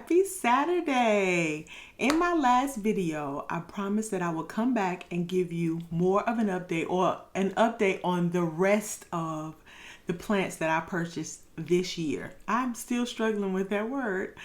Happy Saturday! In my last video, I promised that I would come back and give you more of an update, or an update on the rest of the plants that I purchased this year. I'm still struggling with that word.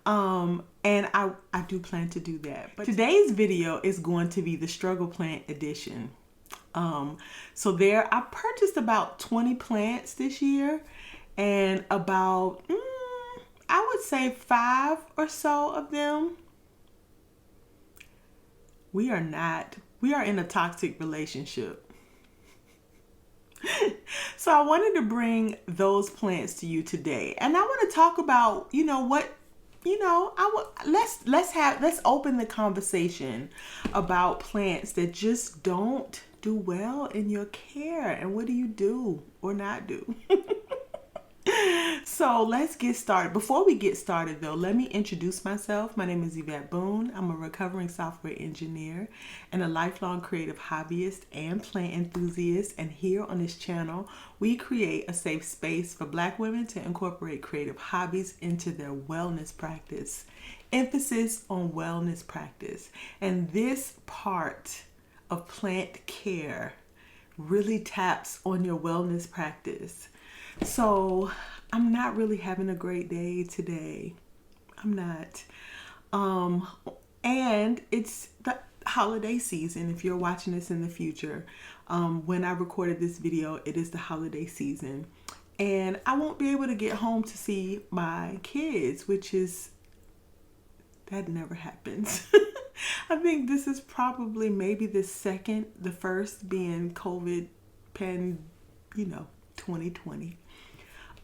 And I do plan to do that. But today's video is going to be the struggle plant edition. So I purchased about 20 plants this year, and about I would say 5 or so of them we are in a toxic relationship. So I wanted to bring those plants to you today, and I want to talk about, let's open the conversation about plants that just don't do well in your care, and what do you do or not do? So let's get started. Before we get started though, let me introduce myself. My name is Yvette Boone. I'm a recovering software engineer and a lifelong creative hobbyist and plant enthusiast. And here on this channel, we create a safe space for Black women to incorporate creative hobbies into their wellness practice. Emphasis on wellness practice. And this part of plant care really taps on your wellness practice. So I'm not really having a great day today. I'm not. And it's the holiday season. If you're watching this in the future, when I recorded this video, it is the holiday season. And I won't be able to get home to see my kids, that never happens. I think this is probably maybe the first being COVID 2020.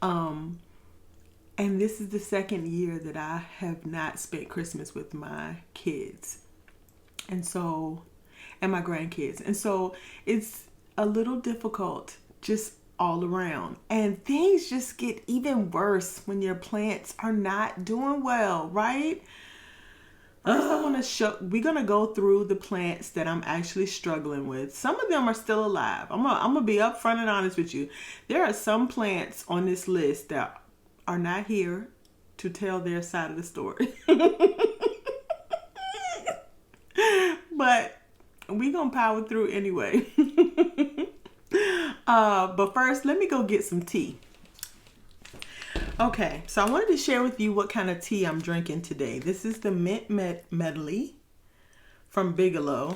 And this is the second year that I have not spent Christmas with my kids. And my grandkids. And so it's a little difficult just all around. And things just get even worse when your plants are not doing well, right? First, we're going to go through the plants that I'm actually struggling with. Some of them are still alive. I'm going to be upfront and honest with you. There are some plants on this list that are not here to tell their side of the story. But we're going to power through anyway. But first, let me go get some tea. Okay, so I wanted to share with you what kind of tea I'm drinking today. This is the Mint Medley from Bigelow.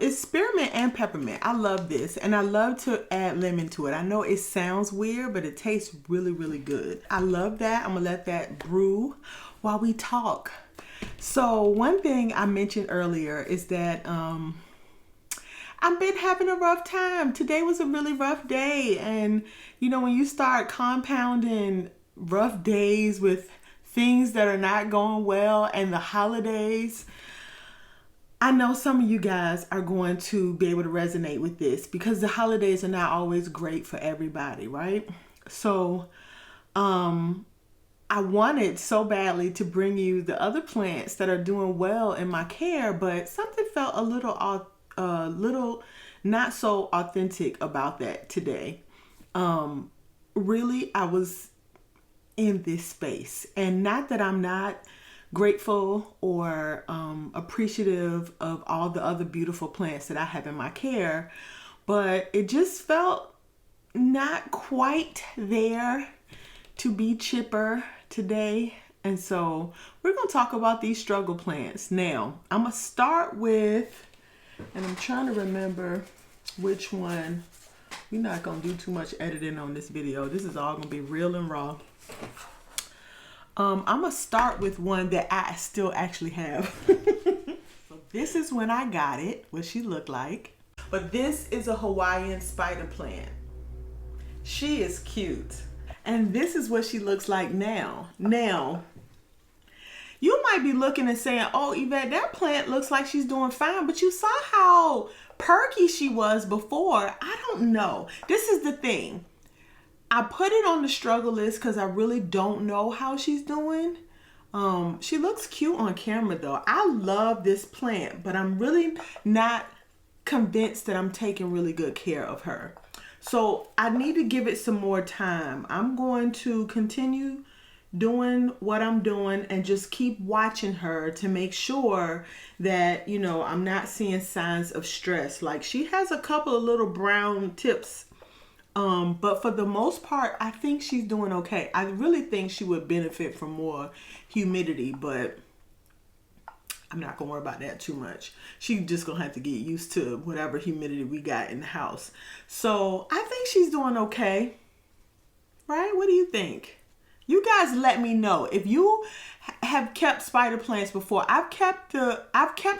It's spearmint and peppermint. I love this, and I love to add lemon to it. I know it sounds weird, but it tastes really, really good. I love that. I'm gonna let that brew while we talk. So one thing I mentioned earlier is that I've been having a rough time. Today was a really rough day, and when you start compounding rough days with things that are not going well and the holidays, I know some of you guys are going to be able to resonate with this, because the holidays are not always great for everybody, right? So I wanted so badly to bring you the other plants that are doing well in my care, but something felt a little not so authentic about that today. Really, I was in this space, and not that I'm not grateful or appreciative of all the other beautiful plants that I have in my care, but it just felt not quite there to be chipper today. And so we're going to talk about these struggle plants. Now, I'm going to start with, and I'm trying to remember which one. We're not going to do too much editing on this video. This is all going to be real and raw. I'm going to start with one that I still actually have. So this is when I got it, what she looked like. But this is a Hawaiian spider plant. She is cute. And this is what she looks like now. Now, you might be looking and saying, oh, Yvette, that plant looks like she's doing fine. But you saw how perky she was before. I don't know. This is the thing. I put it on the struggle list because I really don't know how she's doing. She looks cute on camera though. I love this plant, but I'm really not convinced that I'm taking really good care of her. So I need to give it some more time. I'm going to continue doing what I'm doing and just keep watching her to make sure that, you know, I'm not seeing signs of stress. Like, she has a couple of little brown tips, but for the most part, I think she's doing okay. I really think she would benefit from more humidity, but I'm not gonna worry about that too much. She's just gonna have to get used to whatever humidity we got in the house. So I think she's doing okay, right? What do you think? You guys let me know if you have kept spider plants before. I've kept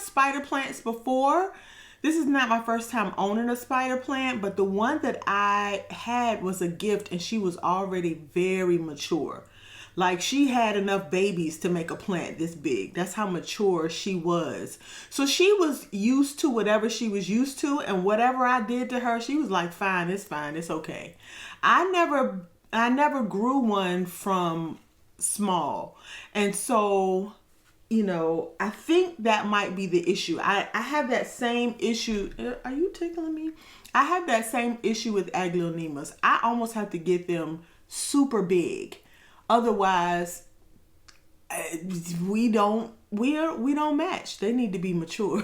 spider plants before. This is not my first time owning a spider plant, but the one that I had was a gift, and she was already very mature. Like, she had enough babies to make a plant this big. That's how mature she was. So she was used to whatever she was used to, and whatever I did to her, she was like, fine, it's okay. I never grew one from small. And so, you know, I think that might be the issue. I have that same issue. Are you tickling me? I have that same issue with aglaonemas. I almost have to get them super big. Otherwise, we don't match. They need to be mature.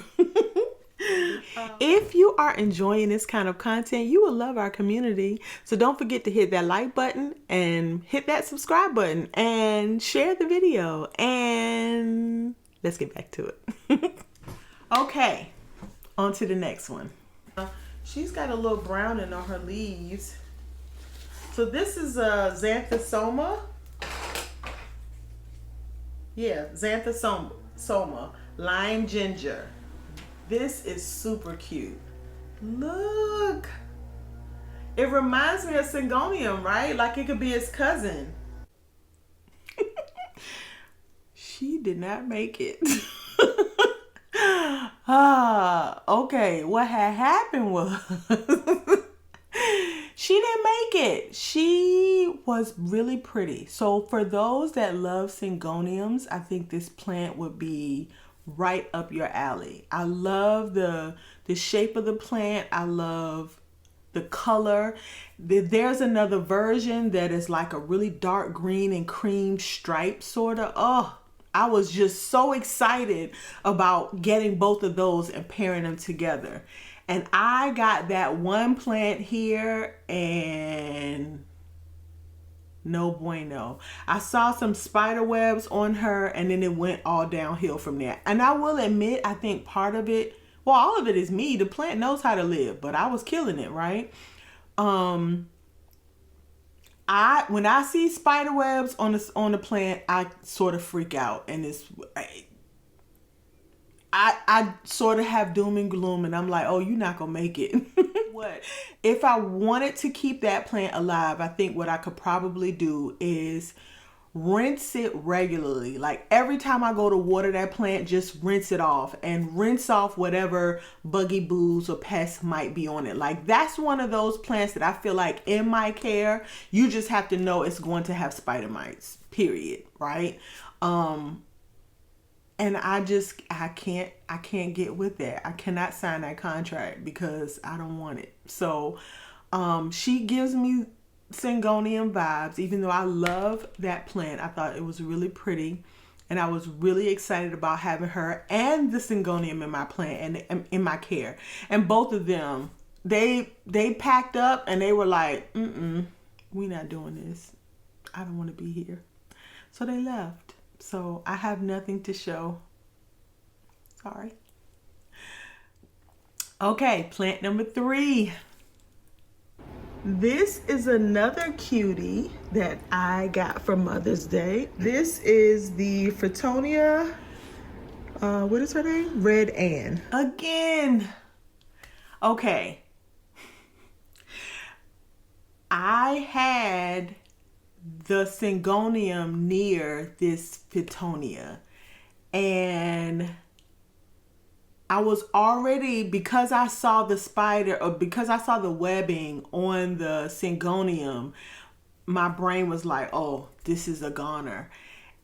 If you are enjoying this kind of content, you will love our community. So don't forget to hit that like button and hit that subscribe button and share the video. And let's get back to it. Okay, on to the next one. She's got a little browning on her leaves. So this is a Xanthosoma. Yeah, Xanthosoma, lime ginger. This is super cute. Look. It reminds me of Syngonium, right? Like it could be his cousin. She did not make it. Okay. What had happened was she didn't make it. She was really pretty. So for those that love Syngoniums, I think this plant would be right up your alley. I love the shape of the plant. I love the color. There's another version that is like a really dark green and cream stripe sort of. Oh, I was just so excited about getting both of those and pairing them together. And I got that one plant here and no bueno. I saw some spider webs on her and then it went all downhill from there. And I will admit, I think part of it, well, all of it is me. The plant knows how to live, but I was killing it, right? When I see spider webs on the plant, I sort of freak out, and I sort of have doom and gloom, and I'm like, oh, you're not gonna make it. What? If I wanted to keep that plant alive, I think what I could probably do is rinse it regularly. Like every time I go to water that plant, just rinse it off and rinse off whatever buggy boos or pests might be on it. Like that's one of those plants that I feel like in my care, you just have to know it's going to have spider mites, period. Right? And I can't get with that. I cannot sign that contract because I don't want it. So she gives me Syngonium vibes, even though I love that plant. I thought it was really pretty, and I was really excited about having her and the Syngonium in my plant and in my care. And both of them, they packed up and they were like, we not doing this. I don't want to be here. So they left. So I have nothing to show. Sorry. Okay, plant number 3. This is another cutie that I got for Mother's Day. This is the Fonia, what is her name? Red Ann. Again. Okay. I had the Syngonium near this Fonia, and I was already, because I saw the spider, or because I saw the webbing on the Syngonium, my brain was like, oh, this is a goner.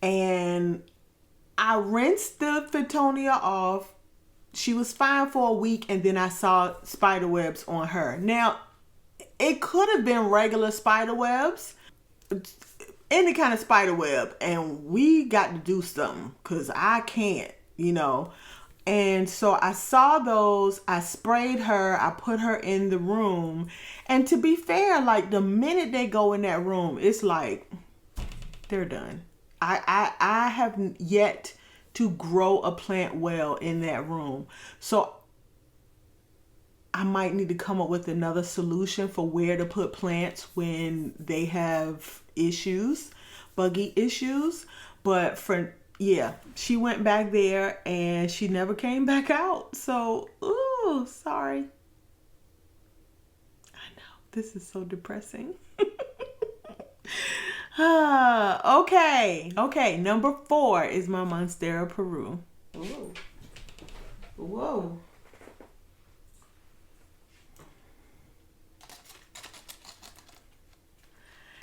And I rinsed the Fonia off. She was fine for a week, and then I saw spider webs on her. Now, it could have been regular spider webs. any kind of spider web, and we got to do something because I can't, you know. And so I saw those, I sprayed her, I put her in the room. And to be fair, like the minute they go in that room, it's like they're done. I have yet to grow a plant well in that room. So I might need to come up with another solution for where to put plants when they have issues, buggy issues. But yeah, she went back there and she never came back out. So, ooh, sorry. I know, this is so depressing. Okay, number 4 is my Monera Peru. Whoa. Whoa.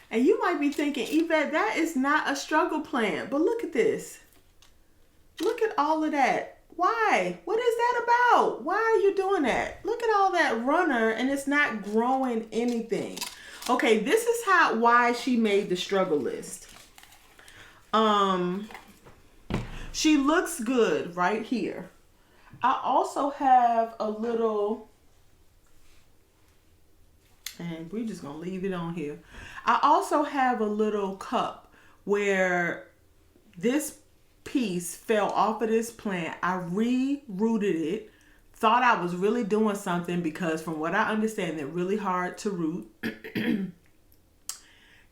And you might be thinking, Yvette, that is not a struggle plant. But look at this. Look at all of that. Why? What is that about? Why are you doing that? Look at all that runner and it's not growing anything. Okay, this is why she made the struggle list. She looks good right here. I also have a little, and we're just gonna leave it on here. I also have a little cup where this piece fell off of this plant. I re-rooted it. Thought I was really doing something because from what I understand, they're really hard to root.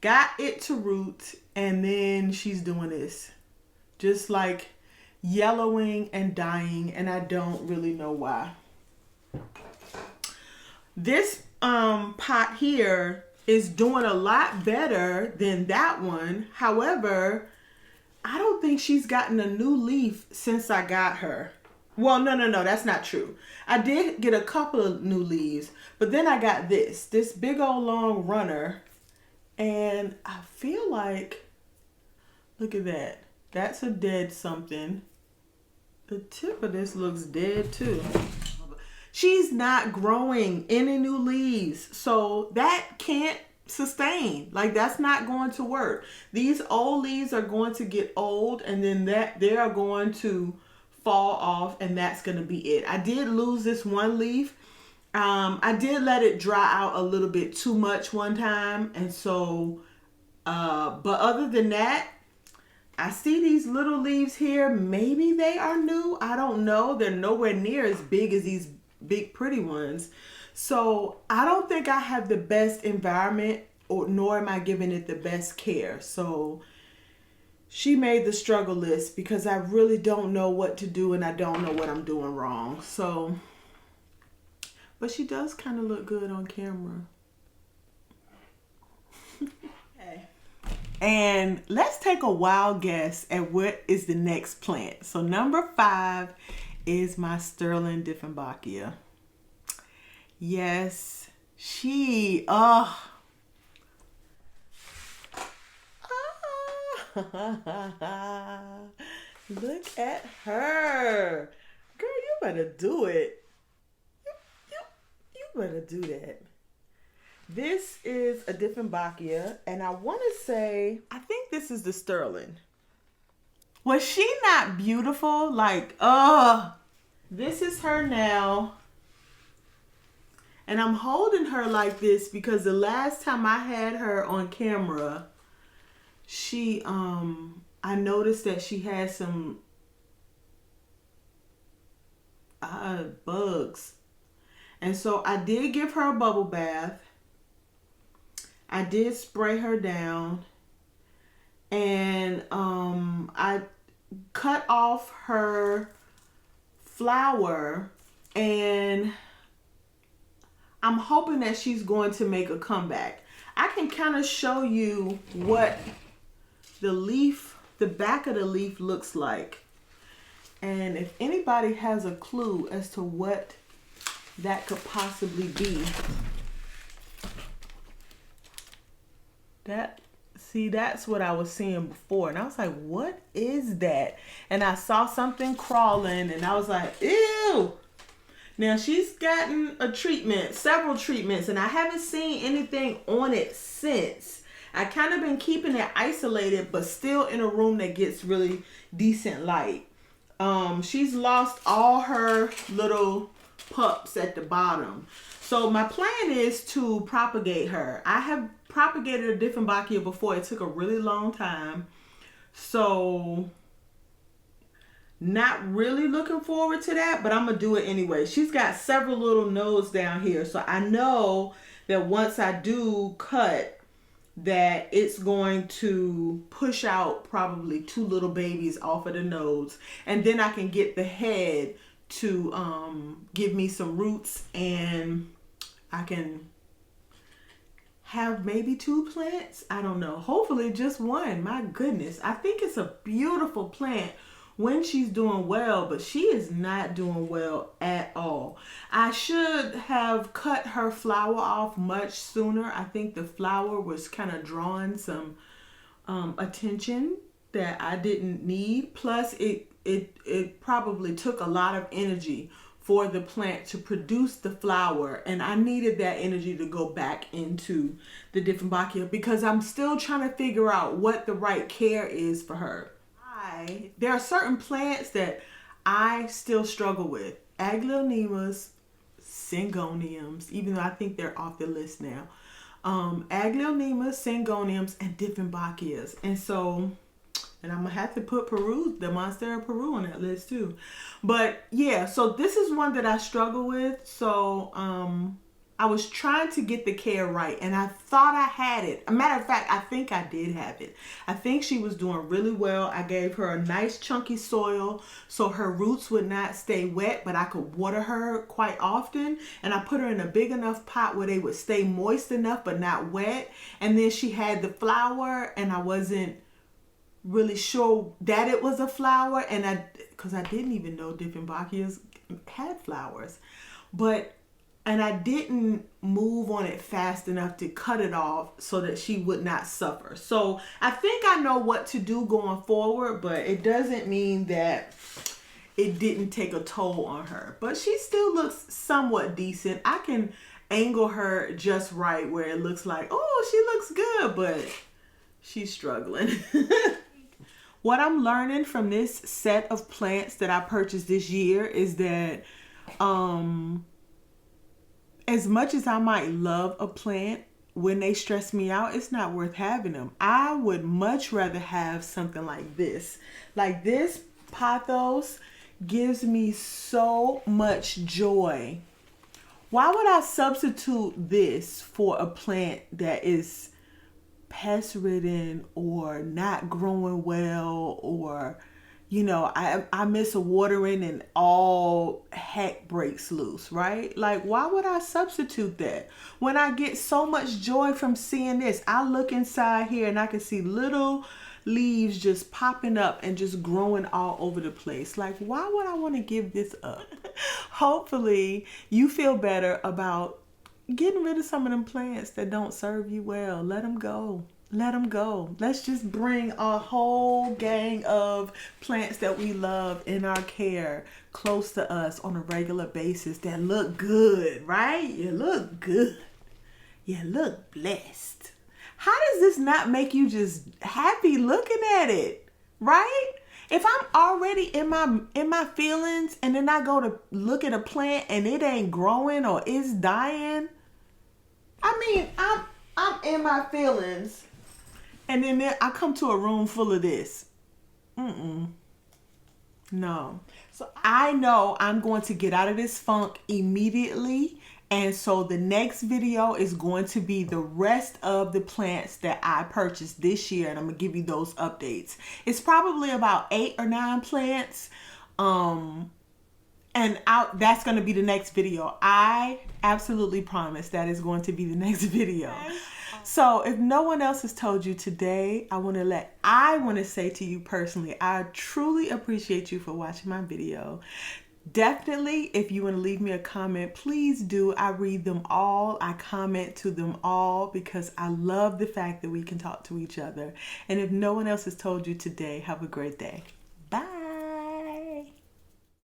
Got it to root, and then she's doing this. Just like yellowing and dying, and I don't really know why. This pot here is doing a lot better than that one. However, I don't think she's gotten a new leaf since I got her. Well, no, that's not true. I did get a couple of new leaves, but then I got this big old long runner, and I feel like, look at that. That's a dead something. The tip of this looks dead too. She's not growing any new leaves, so that can't sustain. Like, that's not going to work. These old leaves are going to get old, and then they are going to fall off, and that's going to be it. I did lose this one leaf. I did let it dry out a little bit too much one time, and so but other than that, I see these little leaves here. Maybe they are new. I don't know. They're nowhere near as big as these big pretty ones. So I don't think I have the best environment, nor am I giving it the best care. So she made the struggle list because I really don't know what to do, and I don't know what I'm doing wrong. So, but she does kind of look good on camera. Okay. And let's take a wild guess at what is the next plant. So number 5 is my sterling Bakia. Yes, she, look at her. Girl, you better do it. You better do that. This is a Bakia, and I want to say, I think this is the sterling. Was she not beautiful? Like, this is her now. And I'm holding her like this because the last time I had her on camera, she, I noticed that she had some bugs. And so I did give her a bubble bath. I did spray her down. And I cut off her flower, and I'm hoping that she's going to make a comeback. I can kind of show you what the back of the leaf looks like. And if anybody has a clue as to what that could possibly be, that's what I was seeing before. And I was like, what is that? And I saw something crawling, and I was like, ew. Now, she's gotten a treatment, several treatments, and I haven't seen anything on it since. I kind of been keeping it isolated, but still in a room that gets really decent light. She's lost all her little pups at the bottom. So my plan is to propagate her. I have propagated a different Bakia before. It took a really long time. So not really looking forward to that, but I'm going to do it anyway. She's got several little nodes down here. So I know that once I do cut, that it's going to push out probably 2 little babies off of the nodes. And then I can get the head to give me some roots, and I can have maybe 2 plants. I don't know. Hopefully just 1. My goodness. I think it's a beautiful plant when she's doing well, but she is not doing well at all. I should have cut her flower off much sooner. I think the flower was kind of drawing some attention that I didn't need. Plus it probably took a lot of energy for the plant to produce the flower, and I needed that energy to go back into the different Bakia because I'm still trying to figure out what the right care is for her. There are certain plants that I still struggle with. Aglaonemas, syngoniums, even though I think they're off the list now. Aglaonemas, syngoniums, and different Bakias. And so, and I'm going to have to put Peru, the Monera Peru on that list too. But yeah, so this is one that I struggle with. So I was trying to get the care right, and I thought I had it. A matter of fact, I think I did have it. I think she was doing really well. I gave her a nice chunky soil so her roots would not stay wet, but I could water her quite often. And I put her in a big enough pot where they would stay moist enough but not wet. And then she had the flower, and I wasn't really sure that it was a flower, and because I didn't even know different Bakias had flowers. And I didn't move on it fast enough to cut it off so that she would not suffer. So I think I know what to do going forward, but it doesn't mean that it didn't take a toll on her. But she still looks somewhat decent. I can angle her just right where it looks like, oh, she looks good, but she's struggling. What I'm learning from this set of plants that I purchased this year is that as much as I might love a plant, when they stress me out, it's not worth having them. I would much rather have something like this. Like this pothos gives me so much joy. Why would I substitute this for a plant that is pest ridden or not growing well, or you know, I miss a watering and all heck breaks loose, right? Like, why would I substitute that when I get so much joy from seeing this? I look inside here and I can see little leaves just popping up and just growing all over the place. Like, why would I want to give this up? Hopefully you feel better about getting rid of some of them plants that don't serve you well. Let them go. Let them go. Let's just bring a whole gang of plants that we love in our care close to us on a regular basis that look good, right? You look good. You look blessed. How does this not make you just happy looking at it, right? If I'm already in my feelings and then I go to look at a plant and it ain't growing or it's dying, I mean, I'm in my feelings. And then I come to a room full of this. No. So I know I'm going to get out of this funk immediately. And so the next video is going to be the rest of the plants that I purchased this year. And I'm going to give you those updates. It's probably about 8 or 9 plants. That's going to be the next video. I absolutely promise that is going to be the next video. So if no one else has told you today, I want to say to you personally, I truly appreciate you for watching my video. Definitely, if you want to leave me a comment, please do. I read them all. I comment to them all because I love the fact that we can talk to each other. And if no one else has told you today, have a great day.